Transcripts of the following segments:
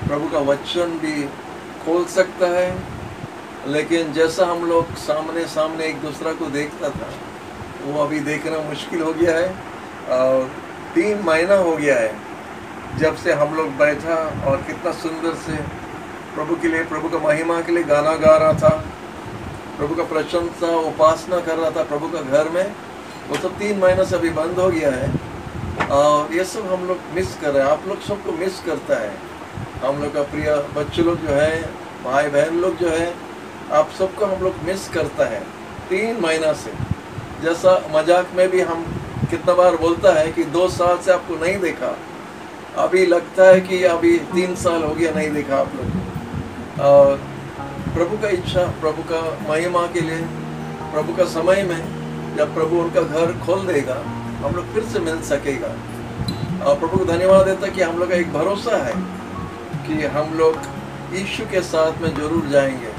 प्रभु का वचन भी खोल सकता है। लेकिन जैसा हम लोग सामने सामने एक दूसरा को देखता था, वो अभी देखना मुश्किल हो गया है। और 3 महीना हो गया है जब से हम लोग बैठा और कितना सुंदर से प्रभु के लिए, प्रभु का महिमा के लिए गाना गा रहा था, प्रभु का प्रशंसा उपासना कर रहा था प्रभु का घर में। वो सब 3 महीना से अभी बंद हो गया है और ये सब हम लोग मिस कर रहे हैं। आप लोग सबको मिस करता है। हम लोग का प्रिय बच्चे लोग जो है, भाई बहन लोग जो है, आप सबको हम लोग मिस करता है 3 महीना से। जैसा मजाक में भी हम कितना बार बोलता है कि 2 साल से आपको नहीं देखा, अभी लगता है कि अभी 3 साल हो गया नहीं देखा आप लोग। और प्रभु का इच्छा, प्रभु का महिमा के लिए, प्रभु का समय में जब प्रभु उनका घर खोल देगा, हम लोग फिर से मिल सकेगा। और प्रभु को धन्यवाद देता कि हम लोग का एक भरोसा है कि हम लोग यीशु के साथ में जरूर जाएंगे,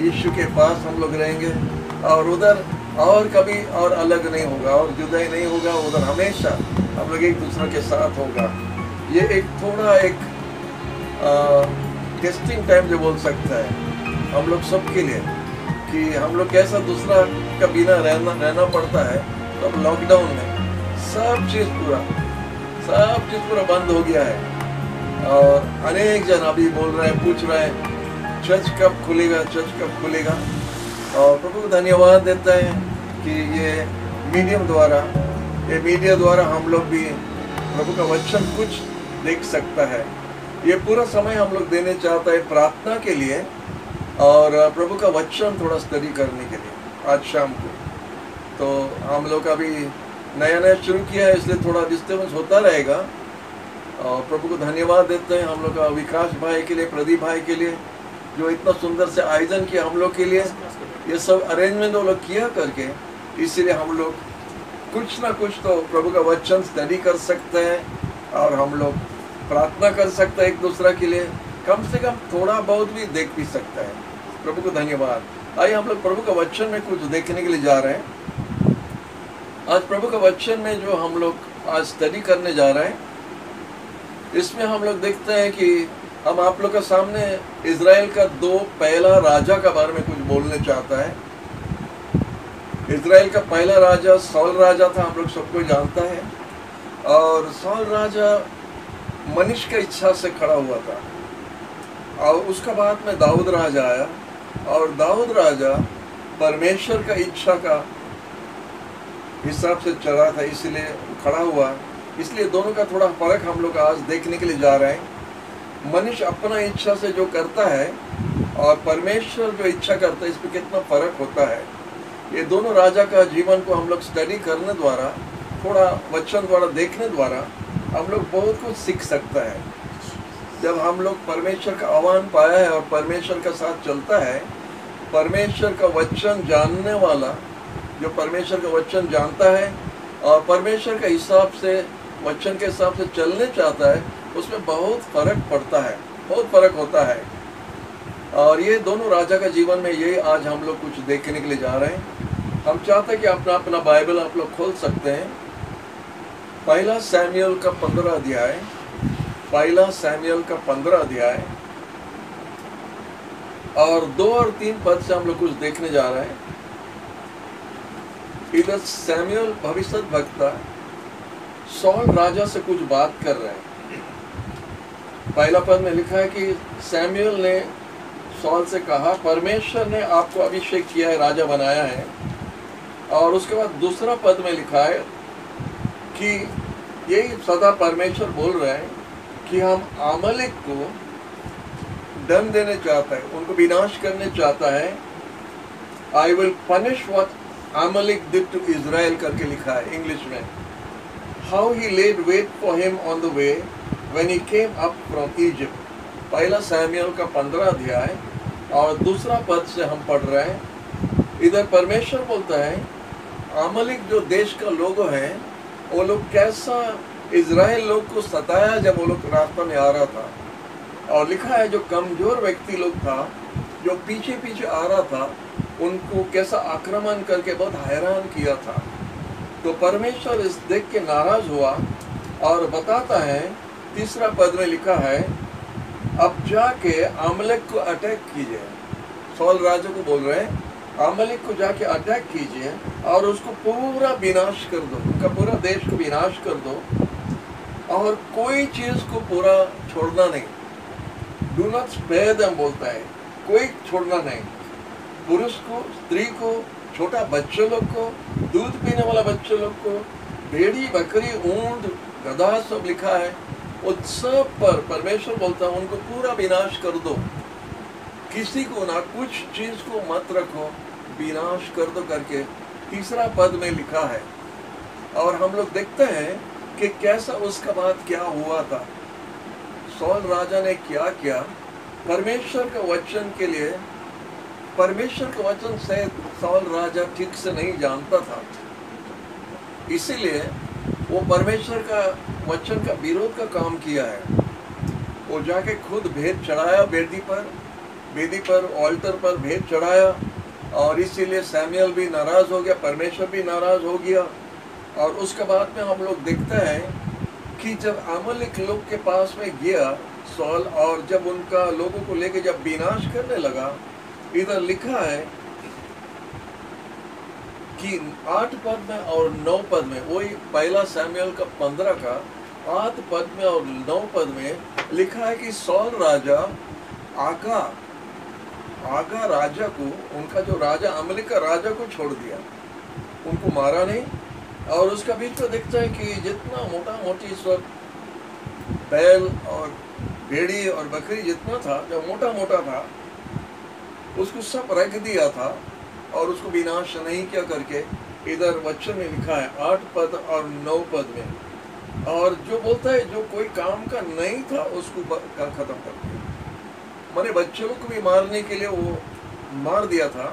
यीशु के पास हम लोग रहेंगे और उधर और कभी और अलग नहीं होगा और जुदाई नहीं होगा। उधर हमेशा हम लोग एक दूसरे के साथ होगा। ये एक थोड़ा एक टेस्टिंग टाइम जो बोल सकता है हम लोग सबके लिए, कि हम लोग कैसा दूसरा का बिना रहना पड़ता है। तो अब लॉकडाउन में सब चीज़ पूरा बंद हो गया है और अनेक जन अभी बोल रहे हैं, पूछ रहे हैं चर्च कब खुलेगा, चर्च कब खुलेगा। और प्रभु को धन्यवाद देता है कि ये मीडिया द्वारा हम लोग भी प्रभु का वचन कुछ देख सकता है। ये पूरा समय हम लोग देने चाहता है प्रार्थना के लिए और प्रभु का वचन थोड़ा स्टडी करने के लिए आज शाम को। तो हम लोग अभी नया शुरू किया है, इसलिए थोड़ा डिस्टर्बेंस होता रहेगा। और प्रभु को धन्यवाद देते हैं हम लोग का विकास भाई के लिए, प्रदीप भाई के लिए, जो इतना सुंदर से आयोजन किया हम लोग के लिए। ये सब अरेंजमेंट वो लोग किया करके, इसीलिए हम लोग कुछ ना कुछ तो प्रभु का वचन स्टडी कर सकते हैं और हम लोग प्रार्थना कर सकते हैं एक दूसरा के लिए। कम से कम थोड़ा बहुत भी देख भी सकता है। प्रभु को धन्यवाद। आइए हम लोग प्रभु का वचन में कुछ देखने के लिए जा रहे हैं। आज प्रभु का वचन में जो हम लोग आज स्टडी करने जा रहे हैं, इसमें हम लोग देखते हैं कि हम आप लोग का सामने इज़राइल का 2 पहला राजा का बारे में कुछ बोलने चाहता है। इज़राइल का पहला राजा सौल राजा था, हम लोग सबको जानता है। और सौल राजा मनुष्य की इच्छा से खड़ा हुआ था और उसका बाद में दाऊद राजा आया और दाऊद राजा परमेश्वर का इच्छा का हिसाब से चला था, इसलिए खड़ा हुआ। इसलिए दोनों का थोड़ा फर्क हम लोग आज देखने के लिए जा रहे हैं। मनुष्य अपना इच्छा से जो करता है और परमेश्वर जो इच्छा करता है, इस पर कितना फर्क होता है। ये दोनों राजा का जीवन को हम लोग स्टडी करने द्वारा, थोड़ा वचन द्वारा देखने द्वारा हम लोग बहुत कुछ सीख सकता है। जब हम लोग परमेश्वर का आह्वान पाया है और परमेश्वर का साथ चलता है, परमेश्वर का वचन जानने वाला जो परमेश्वर का वचन जानता है और परमेश्वर के हिसाब से, वचन के हिसाब से चलने चाहता है, उसमें बहुत फर्क पड़ता है, बहुत फर्क होता है। और ये दोनों राजा का जीवन में ये आज हम लोग कुछ देखने के लिए जा रहे हैं। हम चाहते हैं कि अपना बाइबल आप लोग खोल सकते हैं। पहला सैमुएल का 15 अध्याय, पहला सैमुएल का 15 अध्याय और 2 और 3 पद से हम लोग कुछ देखने जा रहे हैं। इधर सैमुएल भविष्य वक्ता सौल राजा से कुछ बात कर रहे हैं। पहला पद में लिखा है कि सैमुएल ने सौल से कहा, परमेश्वर ने आपको अभिषेक किया है, राजा बनाया है। और उसके बाद दूसरा पद में लिखा है कि यही सदा परमेश्वर बोल रहे हैं कि हम अमालेक को दंड देने चाहता है, उनको विनाश करने चाहता है। I will punish what Amalek did to Israel करके लिखा है इंग्लिश में। How he laid wait for him on the way when he came up from Egypt. पहला सैमुएल का 15 अध्याय और दूसरा पद से हम पढ़ रहे हैं। इधर परमेश्वर बोलता है अमालेक जो देश का लोग हैं, वो लोग कैसा इज़राइल लोग को सताया जब वो लोग रास्ता में आ रहा था। और लिखा है जो कमजोर व्यक्ति लोग था, जो पीछे पीछे आ रहा था, उनको कैसा आक्रमण करके बहुत हैरान किया था। तो परमेश्वर इस देख के नाराज हुआ और बताता है, तीसरा पद में लिखा है, अब जाके अमलेक को अटैक कीजिए। सौल राजा को बोल रहे हैं अमलेक को जाके अटैक कीजिए और उसको पूरा विनाश कर दो, उनका पूरा देश को विनाश कर दो और कोई चीज को पूरा छोड़ना नहीं। डू नॉट स्पेयर देम बोलता है, कोई छोड़ना नहीं। पुरुष को, स्त्री को, छोटा बच्चे लोग को, दूध पीने वाला बच्चे लोग को, भेड़ी, बकरी, ऊंट, गधा सब लिखा है। उत्सव पर परमेश्वर बोलता है उनको पूरा विनाश कर दो, किसी को ना कुछ चीज को मत रखो, विनाश कर दो करके तीसरा पद में लिखा है। और हम लोग देखते हैं कि कैसा उसका बाद क्या हुआ था। सौल राजा ने क्या किया, परमेश्वर के वचन के लिए, परमेश्वर के वचन से सौल राजा ठीक से नहीं जानता था, इसीलिए वो परमेश्वर का वचन का विरोध का काम किया है। वो जाके खुद भेद चढ़ाया वेदी पर ऑल्टर पर भेद चढ़ाया और इसीलिए सैमुएल भी नाराज हो गया, परमेश्वर भी नाराज हो गया। और उसके बाद में हम लोग देखते हैं कि जब अमलेक लोग के पास में गया सौल और जब उनका लोगों को लेके जब विनाश करने लगा, इधर लिखा है कि 8 पद में और 9 पद में, वही पहला सैमुएल का 15 का 8 पद में और 9 पद में लिखा है कि सौल राजा आगा राजा को, उनका जो राजा अमलेक का राजा को छोड़ दिया, उनको मारा नहीं। और उसका बीच में देखता है कि जितना मोटा मोटी सब बैल और भेड़ी और बकरी जितना था, जो मोटा मोटा था, उसको सब रख दिया था और उसको विनाश नहीं किया करके इधर वचन में लिखा है 8 पद और 9 पद में। और जो बोलता है जो कोई काम का नहीं था उसको खत्म कर दिया। माने बच्चों को भी मारने के लिए वो मार दिया था,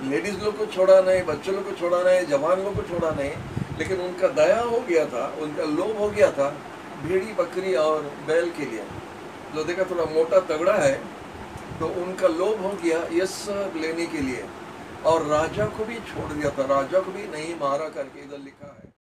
लेडीज लोग को छोड़ा नहीं, बच्चों लोग को छोड़ा नहीं, जवान लोग को छोड़ा नहीं, लेकिन उनका दया हो गया था, उनका लोभ हो गया था भेड़ी, बकरी और बैल के लिए। जो देखा थोड़ा मोटा तगड़ा है तो उनका लोभ हो गया ये सब लेने के लिए, और राजा को भी छोड़ दिया था, राजा को भी नहीं मारा करके इधर लिखा है।